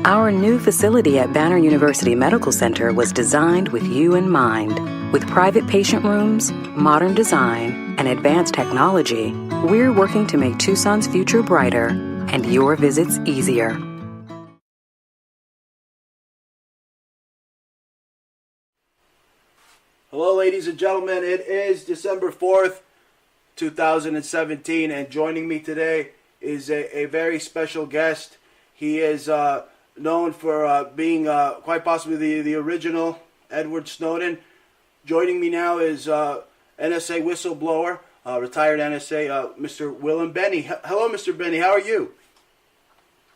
Our new facility at Banner University Medical Center was designed with you in mind. With private patient rooms, modern design, and advanced technology, we're working to make Tucson's future brighter and your visits easier. Hello, ladies and gentlemen. It is December 4th, 2017, and joining me today is a very special guest. He is known for being quite possibly the original Edward Snowden. Joining me now is NSA whistleblower, retired NSA, Mr. Bill Binney. Hello, Mr. Binney. How are you?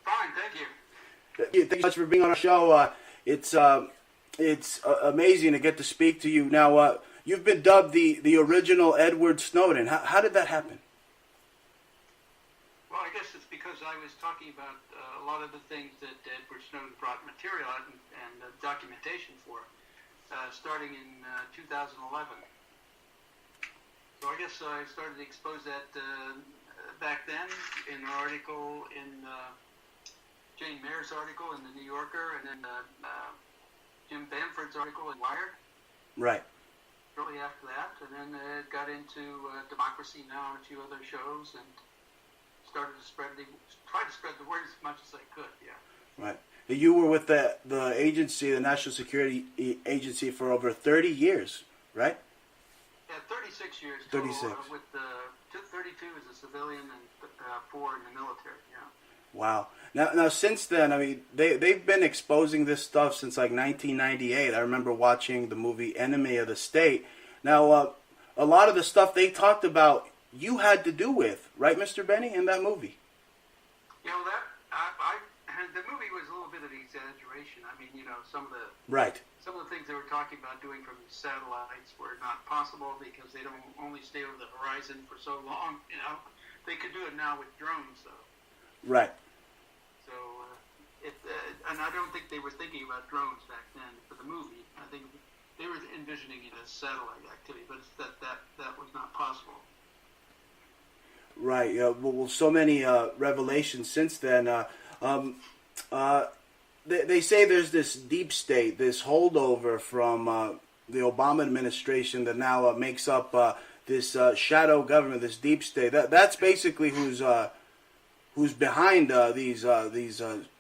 Fine, thank you. Thank you so much for being on our show. It's amazing to get to speak to you. Now, you've been dubbed the original Edward Snowden. How did that happen? Well, I guess it's because I was talking about a lot of the things that Edward Snowden brought material out and documentation for, starting in 2011. So I guess I started to expose that back then in an article in Jane Mayer's article in the New Yorker, and then Jim Bamford's article in Wired. Right. Shortly after that, and then it got into Democracy Now! And a few other shows, and started to try to spread the word as much as I could. Yeah. Right. You were with the agency, the National Security Agency, for over 30 years, right? Yeah, 36 years total. 36. With 32 as a civilian and 4 in the military. Yeah. Wow. Now, since then, I mean, they've been exposing this stuff since like 1998. I remember watching the movie Enemy of the State. Now, a lot of the stuff they talked about, you had to do with, right, Mr. Binney, in that movie? You know, the movie was a little bit of an exaggeration. I mean, you know, some of the things they were talking about doing from satellites were not possible because they don't only stay over the horizon for so long. You know, they could do it now with drones, though. Right. So, and I don't think they were thinking about drones back then for the movie. I think they were envisioning it as satellite activity, but it's that was not possible. Right. Well, so many revelations since then. They say there's this deep state, this holdover from the Obama administration that now makes up this shadow government, this deep state. That's basically who's behind these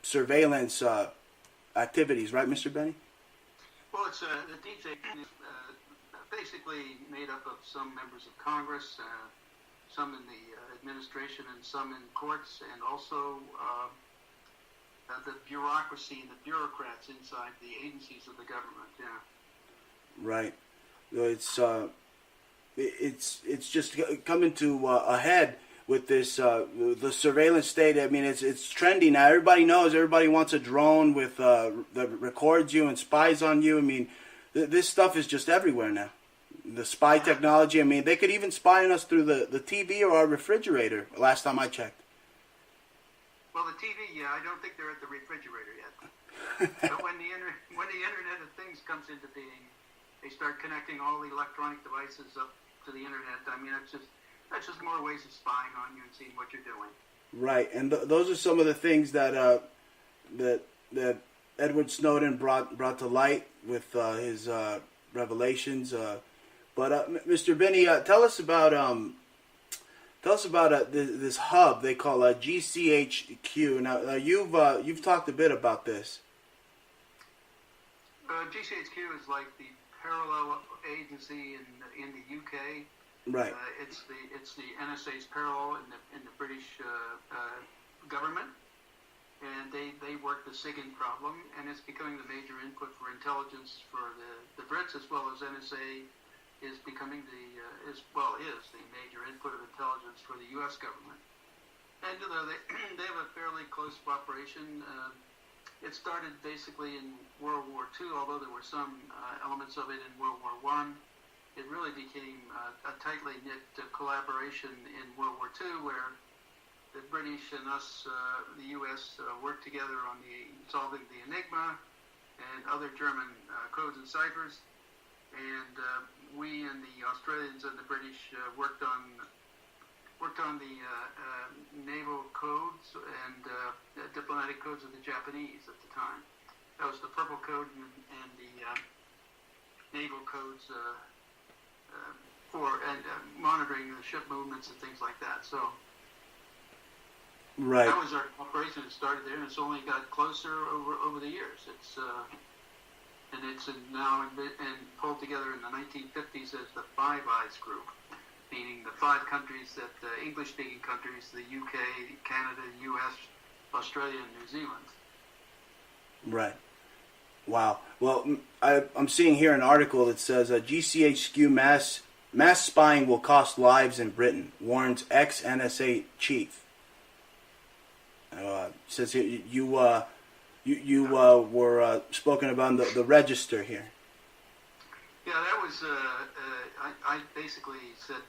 surveillance activities, right, Mr. Binney? Well, it's the deep state is basically made up of some members of Congress, some in the administration, and some in courts, and also the bureaucracy and the bureaucrats inside the agencies of the government. Yeah. Right. It's just coming to a head with this the surveillance state. I mean, it's trendy now. Everybody knows. Everybody wants a drone with that records you and spies on you. I mean, this stuff is just everywhere now. The spy technology. I mean, they could even spy on us through the TV or our refrigerator. Last time I checked. Well, the TV, yeah, I don't think they're at the refrigerator yet. But when the Internet of Things comes into being, they start connecting all the electronic devices up to the Internet. I mean, that's just more ways of spying on you and seeing what you're doing. Right, and those are some of the things that that Edward Snowden brought to light with his revelations. But Mr. Binney, tell us about this hub they call GCHQ. Now you've talked a bit about this. GCHQ is like the parallel agency in the UK. Right. It's the NSA's parallel in the British government, and they work the SIGINT problem, and it's becoming the major input for intelligence for the Brits, as well as NSA is becoming is the major input of intelligence for the U.S. government. And they have a fairly close cooperation. It started basically in World War II, although there were some elements of it in World War I. It really became a tightly knit collaboration in World War II, where the British and us, the U.S., worked together on solving the Enigma and other German codes and ciphers. And we and the Australians and the British worked on worked on the naval codes and diplomatic codes of the Japanese at the time. That was the Purple Code and the naval codes for monitoring the ship movements and things like that. So Right. that was our operation. It started there, and it's only got closer over the years. It's now pulled together in the 1950s as the Five Eyes Group, meaning the 5 countries that English-speaking countries: the UK, Canada, U.S., Australia, and New Zealand. Right. Wow. Well, I'm seeing here an article that says GCHQ mass spying will cost lives in Britain, warns ex-NSA chief. Says here you were spoken about the register here. Yeah, that was. I basically said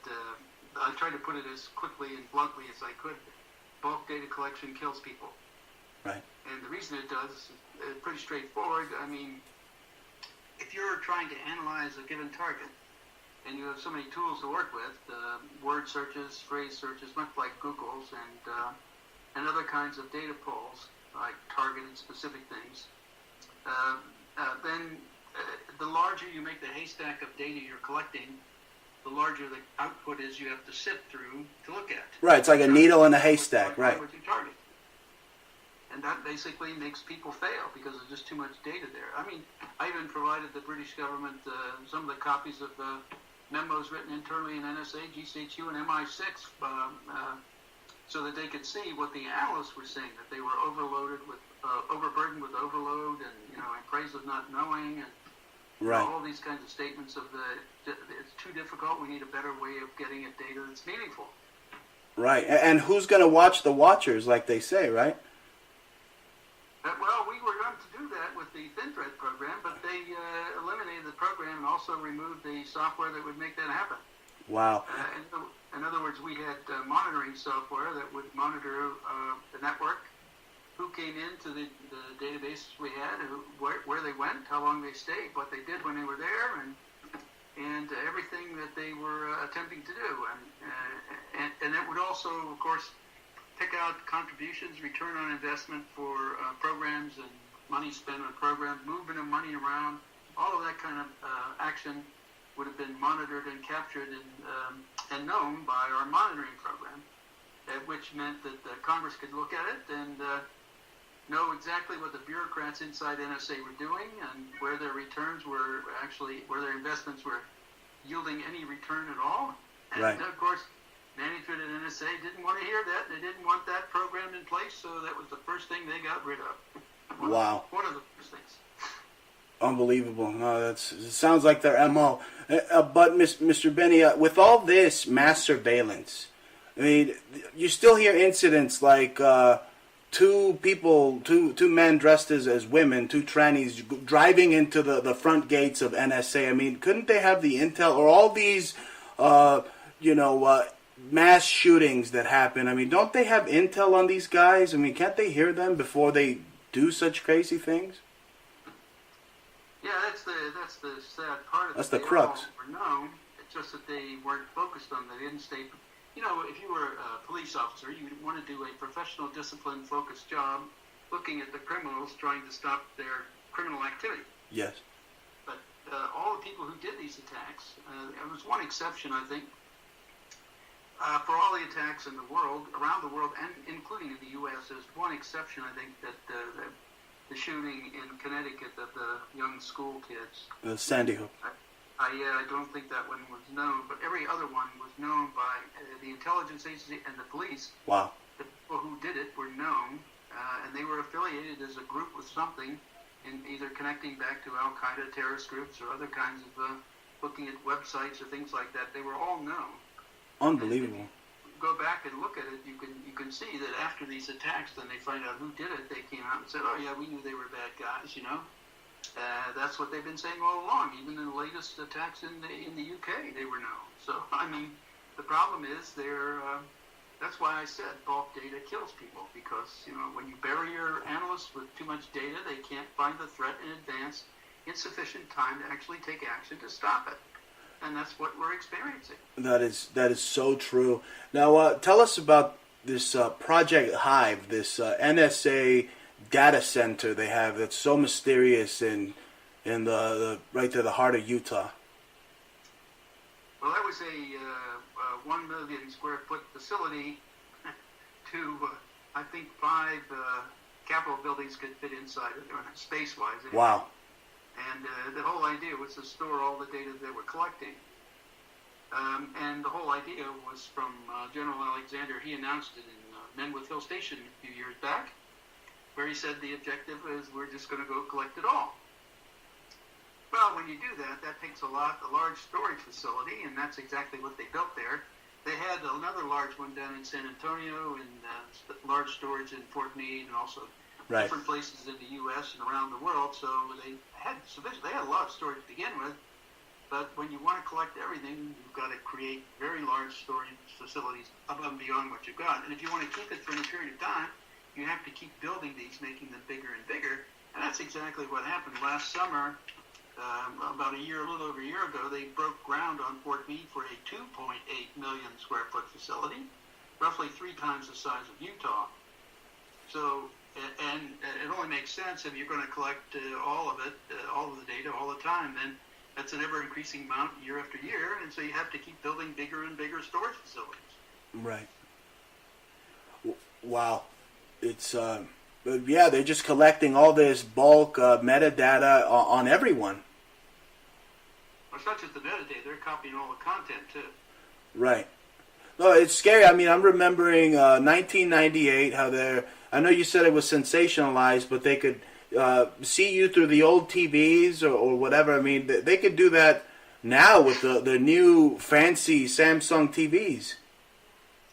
I tried to put it as quickly and bluntly as I could. Bulk data collection kills people. Right. And the reason it does is pretty straightforward. I mean, if you're trying to analyze a given target, and you have so many tools to work with, word searches, phrase searches, much like Google's, and other kinds of data polls, like targeted specific things, then the larger you make the haystack of data you're collecting, the larger the output is you have to sift through to look at. Right, it's like a needle in a haystack, right. What you target. And that basically makes people fail because there's just too much data there. I mean, I even provided the British government some of the copies of memos written internally in NSA, GCHQ, and MI6 so that they could see what the analysts were saying, that they were overburdened with overload and, in praise of not knowing and right. All these kinds of statements of it's too difficult, we need a better way of getting at data that's meaningful. Right, and who's going to watch the watchers, like they say, right? Well, we were going to do that with the ThinThread program, but they eliminated the program and also removed the software that would make that happen. Wow. In other words, we had monitoring software that would monitor the network, who came into the database we had, where they went, how long they stayed, what they did when they were there, and everything that they were attempting to do. And it would also, of course, pick out contributions, return on investment for programs and money spent on programs, movement of money around, all of that kind of action would have been monitored and captured and known by our monitoring program, which meant that Congress could look at it and know exactly what the bureaucrats inside NSA were doing and where their returns were where their investments were yielding any return at all. And right. Of course, management at NSA didn't want to hear that. They didn't want that program in place, so that was the first thing they got rid of. Wow. One of the first things. Unbelievable. No, it sounds like their MO. But Mr. Binney, with all this mass surveillance, I mean, you still hear incidents like two men dressed as women, 2 trannies, driving into the front gates of NSA. I mean, couldn't they have the intel, or all these, mass shootings that happen? I mean, don't they have intel on these guys? I mean, can't they hear them before they do such crazy things? Yeah, that's the sad part of it. That's the crux. They all were known. It's just that they weren't focused on. They didn't stay. If you were a police officer, you would want to do a professional, discipline-focused job, looking at the criminals, trying to stop their criminal activity. Yes. But all the people who did these attacks, there was one exception, I think, for all the attacks in the world, around the world, and including in the U.S. There's one exception, I think, that the shooting in Connecticut of the young school kids. Sandy Hook. I don't think that one was known, but every other one was known by the intelligence agency and the police. Wow. The people who did it were known, and they were affiliated as a group with something, in either connecting back to Al-Qaeda terrorist groups or other kinds of looking at websites or things like that. They were all known. Unbelievable. Go back and look at it, you can see that after these attacks, then they find out who did it. They came out and said, "Oh yeah, we knew they were bad guys," That's what they've been saying all along. Even in the latest attacks in the UK, they were known. So I mean, the problem is that's why I said bulk data kills people, because when you bury your analysts with too much data, they can't find the threat in advance in sufficient time to actually take action to stop it. and that's what we're experiencing. That is so true. Now, tell us about this Project Hive, this NSA data center they have that's so mysterious in the right to the heart of Utah. Well, that was a 1 million square foot facility to, I think, 5 Capitol buildings could fit inside it, space-wise. Anyway. Wow. And the whole idea was to store all the data they were collecting. And the whole idea was from General Alexander. He announced it in Menwith Hill Station a few years back, where he said the objective is we're just going to go collect it all. Well, when you do that, that takes a large storage facility, and that's exactly what they built there. They had another large one down in San Antonio, and large storage in Fort Meade, and also different places in the U.S. and around the world. So they had a lot of storage to begin with. But when you want to collect everything, you've got to create very large storage facilities above and beyond what you've got. And if you want to keep it for any period of time, you have to keep building these, making them bigger and bigger. And that's exactly what happened last summer. About a little over a year ago, they broke ground on Fort Meade for a 2.8 million square foot facility, roughly 3 times the size of Utah. So, and it only makes sense if you're going to collect all of it, all of the data all the time, then that's an ever-increasing amount year after year, and so you have to keep building bigger and bigger storage facilities. Right. Wow. It's, yeah, they're just collecting all this bulk metadata on everyone. Well, it's not just the metadata, they're copying all the content, too. Right. No, it's scary. I mean, I'm remembering 1998, how I know you said it was sensationalized, but they could see you through the old TVs or whatever. I mean, they could do that now with the new fancy Samsung TVs.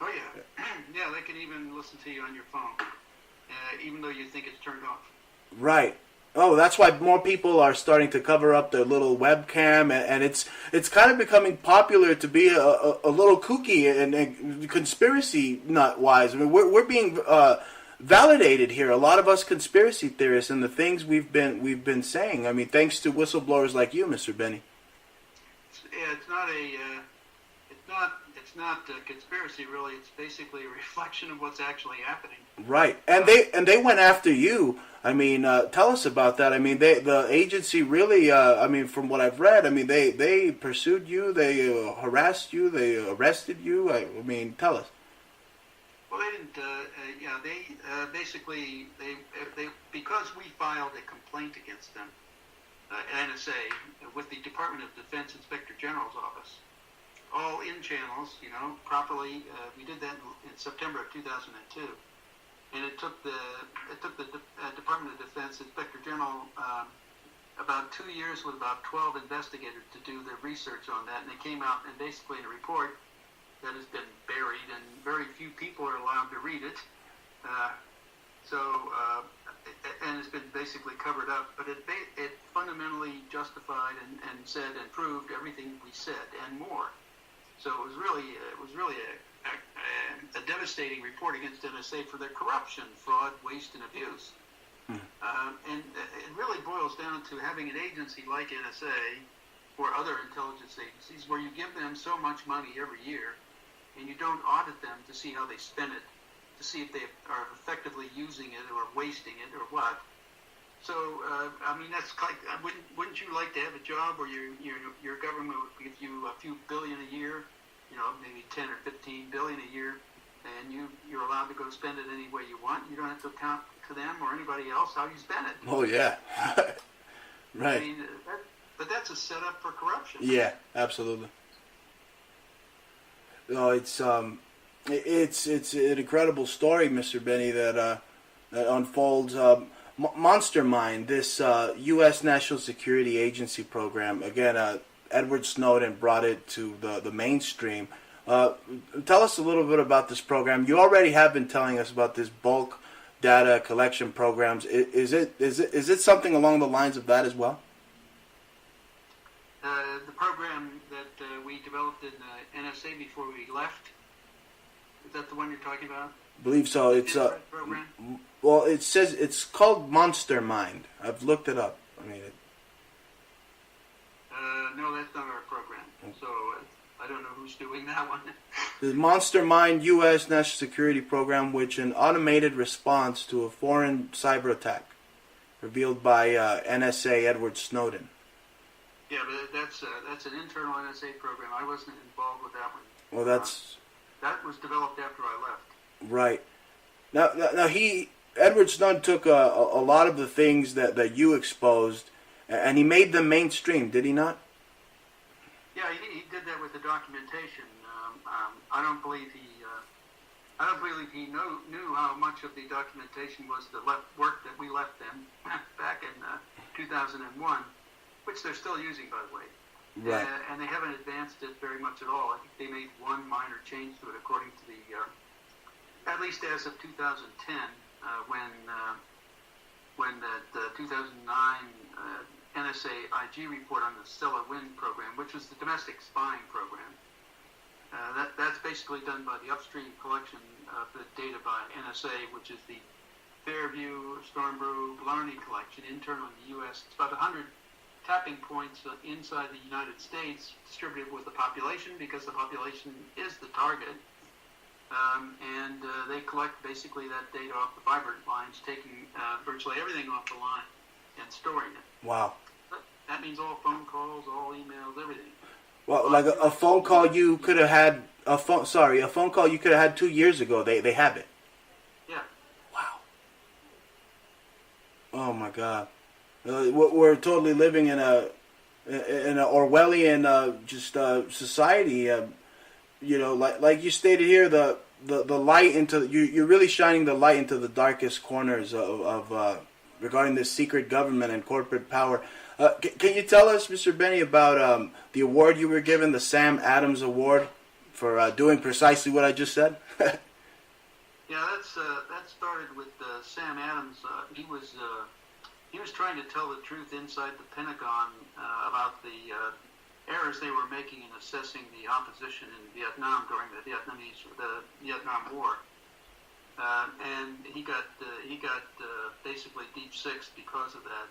Oh, yeah. Yeah, they can even listen to you on your phone, even though you think it's turned off. Right. Oh, that's why more people are starting to cover up their little webcam, and it's kind of becoming popular to be a little kooky and conspiracy nut-wise. I mean, we're being validated here. A lot of us conspiracy theorists and the things we've been saying. I mean, thanks to whistleblowers like you, Mr. Binney. Yeah, it's not a conspiracy, really. It's basically a reflection of what's actually happening. Right, and they went after you. I mean, tell us about that. I mean, the agency really. I mean, from what I've read, I mean, they pursued you, they harassed you, they arrested you. I mean, tell us. Well, they didn't. They basically because we filed a complaint against them, NSA, with the Department of Defense Inspector General's office. All in channels, properly. We did that in September of 2002, and it took the Department of Defense Inspector General about 2 years with about 12 investigators to do their research on that, and they came out and basically in a report that has been buried, and very few people are allowed to read it. And it's been basically covered up, but it fundamentally justified and said and proved everything we said and more. So it was really a devastating report against NSA for their corruption, fraud, waste, and abuse. And it really boils down to having an agency like NSA or other intelligence agencies where you give them so much money every year and you don't audit them to see how they spend it, to see if they are effectively using it or wasting it or what. So, I mean, that's like, wouldn't you like to have a job where your government would give you a few billion a year, maybe 10 or 15 billion a year, and you're allowed to go spend it any way you want. You don't have to account to them or anybody else how you spend it. Oh, yeah. Right. I mean, but that's a setup for corruption. Yeah, absolutely. No, it's an incredible story, Mr. Binney, that unfolds. Monster Mind, this U.S. National Security Agency program. Again, Edward Snowden brought it to the mainstream. Tell us a little bit about this program. You already have been telling us about this bulk data collection programs. Is it something along the lines of that as well? The program that we developed in NSA before we left, is that the one you're talking about? I believe so. It's program? Well, it says it's called Monster Mind. I've looked it up. I mean, no, that's not our program. So I don't know who's doing that one. The Monster Mind U.S. National Security Program, which an automated response to a foreign cyber attack, revealed by NSA Edward Snowden. Yeah, but that's an internal NSA program. I wasn't involved with that one. Well, that was developed after I left. Right. Now Edward Snowden took a lot of the things that you exposed, and he made them mainstream, did he not? Yeah, he did that with the documentation. I don't believe he knew how much of the documentation was the work that we left them back in 2001, which they're still using, by the way. Right. And they haven't advanced it very much at all. I think they made one minor change to it, according to the, at least as of 2010, when the 2009 NSA IG report on the Stellar Wind program, which was the domestic spying program. That's basically done by the upstream collection of the data by NSA, which is the Fairview, Stormbrew, Blarney collection, internal in the U.S. It's about 100 tapping points inside the United States, distributed with the population, because the population is the target. And they collect basically that data off the fiber lines, taking virtually everything off the line and storing it. Wow. That means all phone calls, all emails, everything. Well, like a phone call you could have had a phone call you could have had 2 years ago. They have it. Yeah. Wow. Oh my God. We're totally living in a Orwellian society. Like you stated here, the light into you're really shining the light into the darkest corners of regarding this secret government and corporate power. Can you tell us, Mr. Binney, about the award you were given, the Sam Adams Award, for doing precisely what I just said? Yeah, that started with Sam Adams. He was trying to tell the truth inside the Pentagon about the errors they were making in assessing the opposition in Vietnam during the Vietnam War, and he got basically deep six because of that.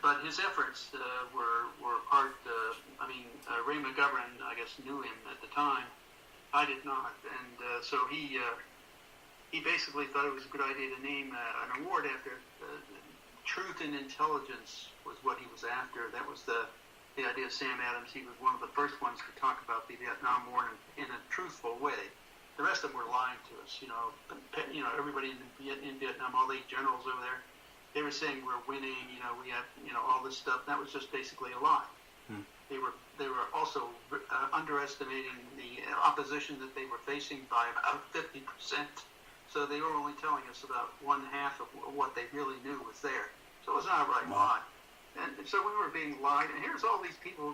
But his efforts were part. Ray McGovern, I guess, knew him at the time. I did not, and so he basically thought it was a good idea to name an award after. Truth and intelligence was what he was after. That was the idea of Sam Adams. He was one of the first ones to talk about the Vietnam War in a truthful way. The rest of them were lying to us. Everybody in Vietnam, all the generals over there, they were saying we're winning. We have all this stuff. That was just basically a lie. They were also underestimating the opposition that they were facing by about 50%. So they were only telling us about one half of what they really knew was there. So it was not a right lie. And so we were being lied. And here's all these people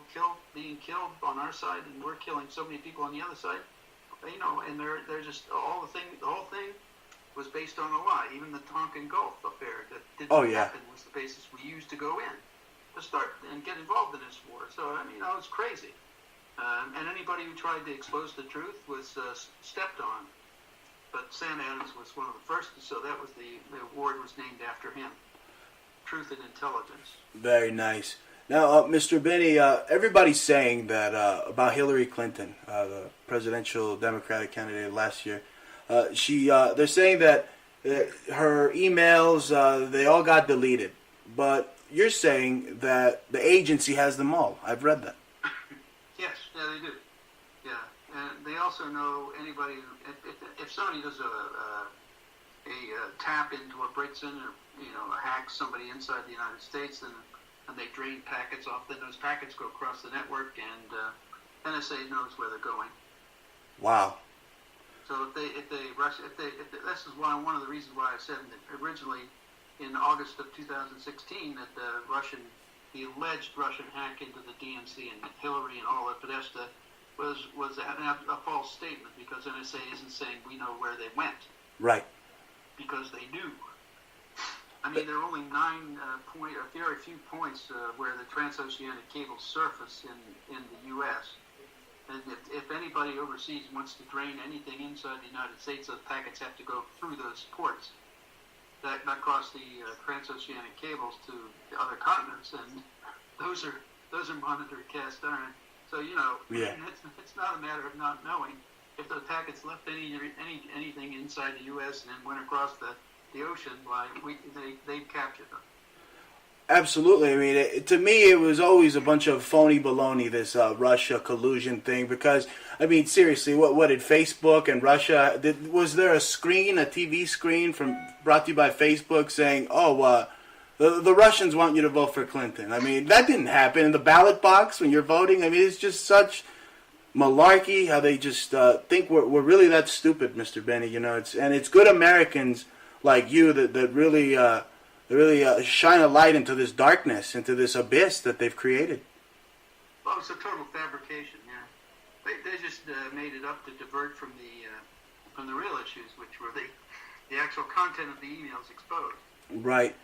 being killed on our side, and we're killing so many people on the other side. And they're just the whole thing was based on a lie. Even the Tonkin Gulf affair that didn't happen was the basis we used to go in to start and get involved in this war. So it's crazy. And anybody who tried to expose the truth was stepped on. But Sam Adams was one of the first, so that was the award was named after him. Truth and Intelligence. Very nice. Now, Mr. Binney, everybody's saying that about Hillary Clinton, the presidential Democratic candidate last year. They're saying that her emails, they all got deleted. But you're saying that the agency has them all. I've read that. Yes, they do. Yeah, and they also know anybody. If somebody does a tap into or breaks in or hacks somebody inside the United States, and they drain packets off, then those packets go across the network, and NSA knows where they're going. Wow. So this is one of the reasons why I said that originally in August of 2016 that the alleged Russian hack into the DNC and Hillary and all of Podesta was a false statement, because NSA isn't saying we know where they went. Right. Because they do. There are only very few points where the transoceanic cables surface in the U.S. And if anybody overseas wants to drain anything inside the United States, those packets have to go through those ports that cross the transoceanic cables to the other continents, and those are monitored cast iron. So Yeah. it's not a matter of not knowing. If the packets left anything inside the U.S. and then went across the ocean, they've captured them. Absolutely. I mean, to me, it was always a bunch of phony baloney, this Russia collusion thing. Because, I mean, seriously, what did Facebook and Russia? Was there a TV screen brought to you by Facebook saying, "Oh, the Russians want you to vote for Clinton"? I mean, that didn't happen in the ballot box when you're voting. I mean, it's just such malarkey how they just think we're really that stupid, Mr. Binney. It's good Americans like you that really. They really shine a light into this darkness, into this abyss that they've created. Well, it's a total fabrication. Yeah, they just made it up to divert from the real issues, which were the actual content of the emails exposed. Right.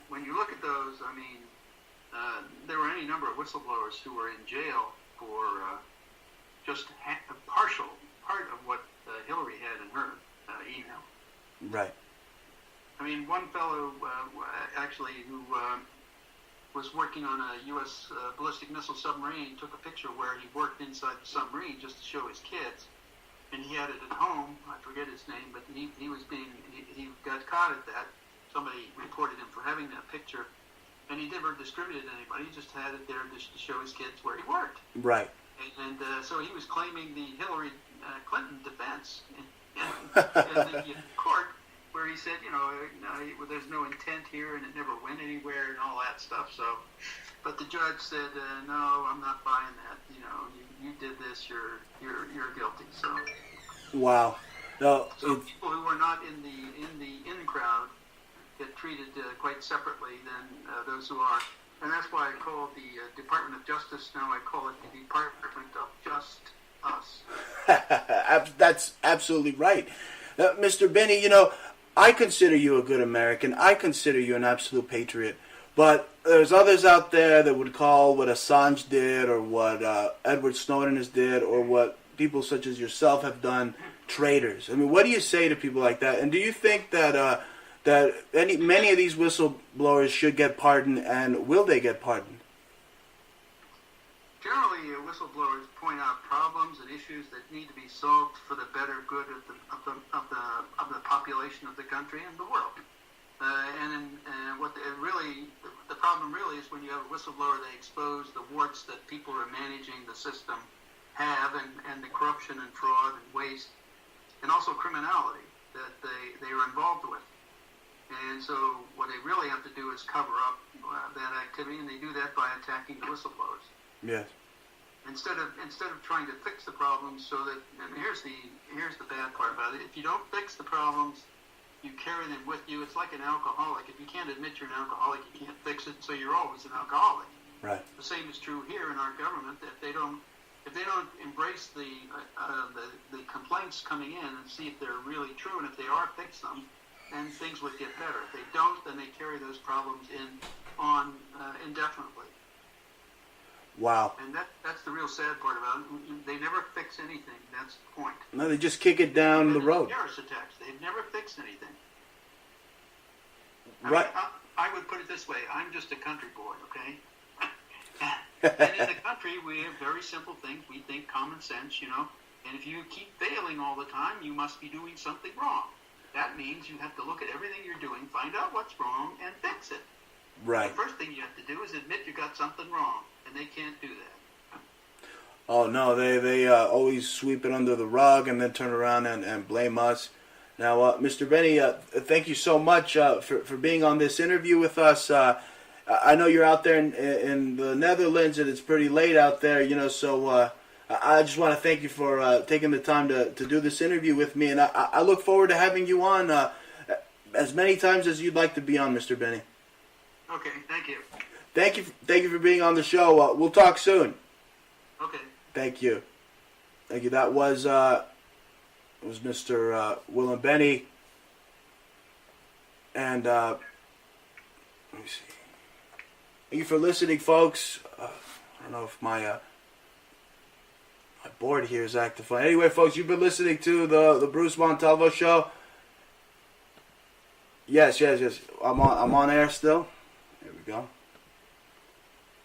When you look at those, I mean, there were any number of whistleblowers who were in jail for just a part of what Hillary had in her email. Right. I mean, one fellow actually who was working on a U.S. Ballistic missile submarine took a picture where he worked inside the submarine just to show his kids, and he had it at home. I forget his name, but he got caught at that. Somebody reported him for having that picture, and he never distributed it to anybody. He just had it there just to show his kids where he worked. Right. And so he was claiming the Hillary Clinton defense in the court, where he said, there's no intent here and it never went anywhere and all that stuff. So, but the judge said, no, I'm not buying that. You did this. You're guilty. So. Wow. No. So people who are not in the crowd get treated quite separately than those who are, and that's why I call it the Department of Justice. Now I call it the Department of Just Us. That's absolutely right, Mr. Binney. I consider you a good American. I consider you an absolute patriot. But there's others out there that would call what Assange did or what Edward Snowden has did or what people such as yourself have done traitors. I mean, what do you say to people like that? And do you think that many of these whistleblowers should get pardoned, and will they get pardoned? Generally, whistleblowers point out problems and issues that need to be solved for the better good of the population of the country and the world. The problem really is when you have a whistleblower, they expose the warts that people who are managing the system have, and the corruption and fraud and waste, and also criminality that they are involved with. And so what they really have to do is cover up that activity, and they do that by attacking the whistleblowers. Yes. Instead of trying to fix the problems, so that, and here's the bad part about it: if you don't fix the problems, you carry them with you. It's like an alcoholic. If you can't admit you're an alcoholic, you can't fix it, so you're always an alcoholic. Right. The same is true here in our government. If they don't embrace the complaints coming in and see if they're really true, and if they are, fix them, then things would get better. If they don't, then they carry those problems on indefinitely. Wow. And that's the real sad part about it. They never fix anything. That's the point. No, they just kick it down the road. Terrorist attacks. They've never fixed anything. Right. I would put it this way. I'm just a country boy, okay? And in the country, we have very simple things. We think common sense, And if you keep failing all the time, you must be doing something wrong. That means you have to look at everything you're doing, find out what's wrong, and fix it. Right. The first thing you have to do is admit you got something wrong, and they can't do that. Oh, no, they always sweep it under the rug and then turn around and blame us. Now, Mr. Binney, thank you so much for being on this interview with us. I know you're out there in the Netherlands, and it's pretty late out there, so I just want to thank you for taking the time to do this interview with me, and I look forward to having you on as many times as you'd like to be on, Mr. Binney. Okay, thank you. Thank you for being on the show. We'll talk soon. Okay. Thank you. Thank you. That was Mr. Bill Binney, and let me see. Thank you for listening, folks. I don't know if my board here is active. Anyway, folks, you've been listening to the Bruce Montalvo Show. Yes. I'm on air still. There we go.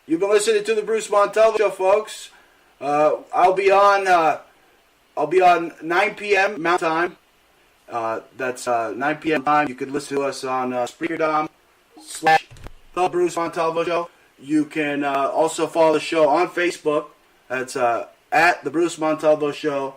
You've been listening to the Bruce Montalvo Show, folks. I'll be on 9 p.m. Mountain Time. That's 9 p.m. time. You could listen to us on Spreaker.com/The Bruce Montalvo Show. You can also follow the show on Facebook. That's at The Bruce Montalvo Show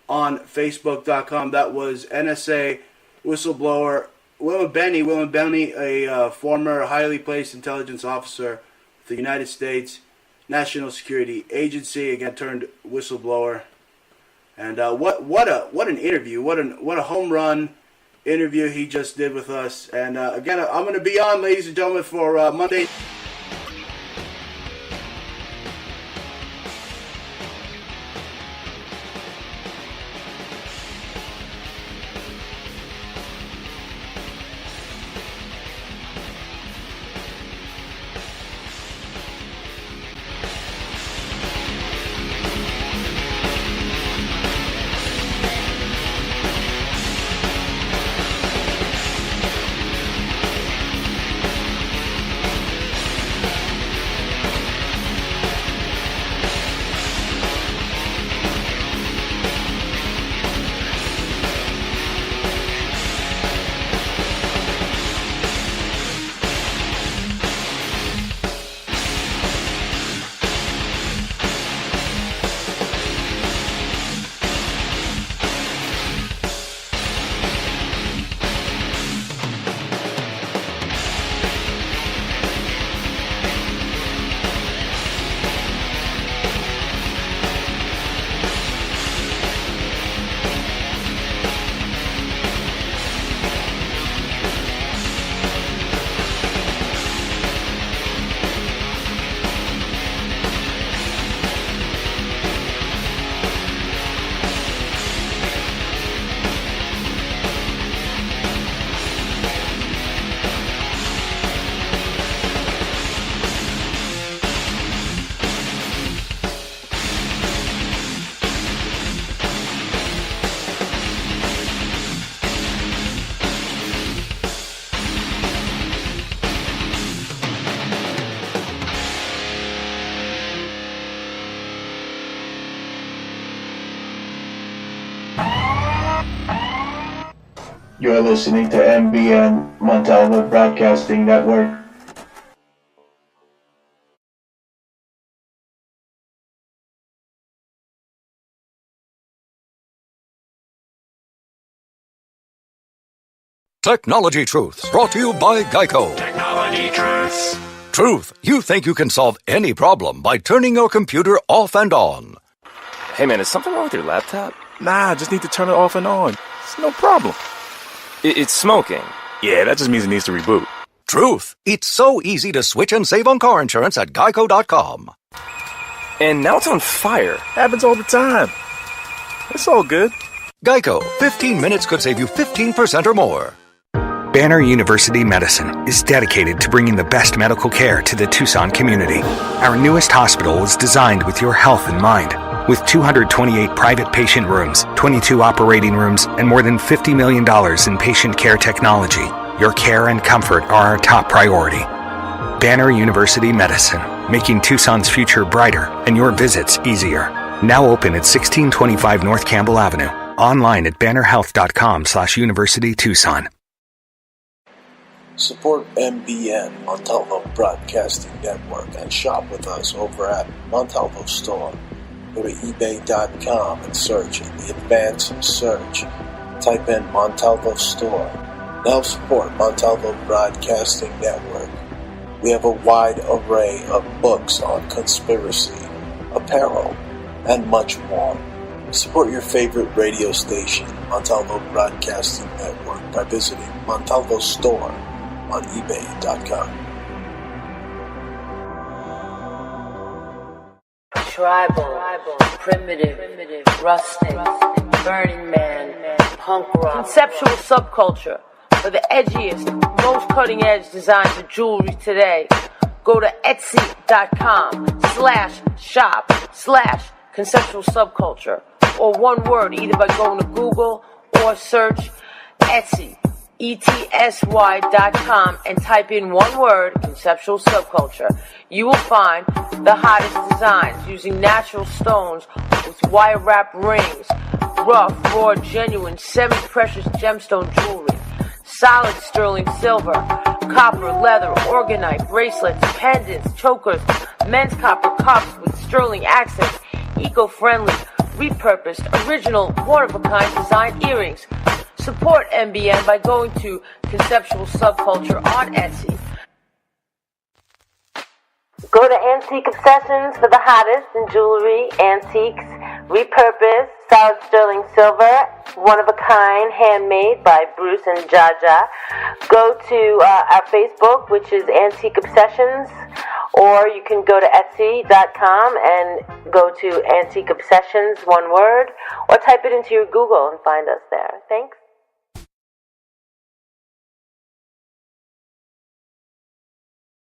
on Facebook.com. That was NSA whistleblower Will Binney, a former highly placed intelligence officer of the United States National Security Agency, again turned whistleblower. And what an interview! What a home run interview he just did with us. And again, I'm going to be on, ladies and gentlemen, for Monday. You're listening to MBN Montalvo Broadcasting Network. Technology Truths, brought to you by Geico. Technology Truths. Truth, you think you can solve any problem by turning your computer off and on. Hey man, is something wrong with your laptop? Nah, just need to turn it off and on. It's no problem. It's smoking. Yeah, that just means it needs to reboot. Truth, it's so easy to switch and save on car insurance at Geico.com. And now it's on fire. Happens all the time. It's all good. Geico, 15 minutes could save you 15% or more. Banner University Medicine is dedicated to bringing the best medical care to the Tucson community. Our newest hospital is designed with your health in mind. With 228 private patient rooms, 22 operating rooms, and more than $50 million in patient care technology, your care and comfort are our top priority. Banner University Medicine, making Tucson's future brighter and your visits easier. Now open at 1625 North Campbell Avenue. Online at bannerhealth.com/University Tucson. Support MBN, Montalvo Broadcasting Network, and shop with us over at Montalvo Store. Go to ebay.com and search in the advanced search. Type in Montalvo Store. Now support Montalvo Broadcasting Network. We have a wide array of books on conspiracy, apparel, and much more. Support your favorite radio station, Montalvo Broadcasting Network, by visiting Montalvo Store on ebay.com. Tribal, primitive, rustic, Burning Man, punk rock, conceptual subculture for the edgiest, most cutting-edge designs of jewelry today. Go to etsy.com/shop/conceptual subculture, or one word, either by going to Google or search Etsy. ETSY.com and type in one word, conceptual subculture. You will find the hottest designs using natural stones with wire wrap rings, rough, raw, genuine, semi-precious gemstone jewelry, solid sterling silver, copper, leather, orgonite, bracelets, pendants, chokers, men's copper cups with sterling accents, eco-friendly, repurposed, original, one-of-a-kind design earrings. Support MBN by going to Conceptual Subculture on Etsy. Go to Antique Obsessions for the hottest in jewelry, antiques, repurposed, solid sterling silver, one-of-a-kind, handmade by Bruce and Jaja. Go to our Facebook, which is Antique Obsessions, or you can go to Etsy.com and go to Antique Obsessions, one word, or type it into your Google and find us there. Thanks.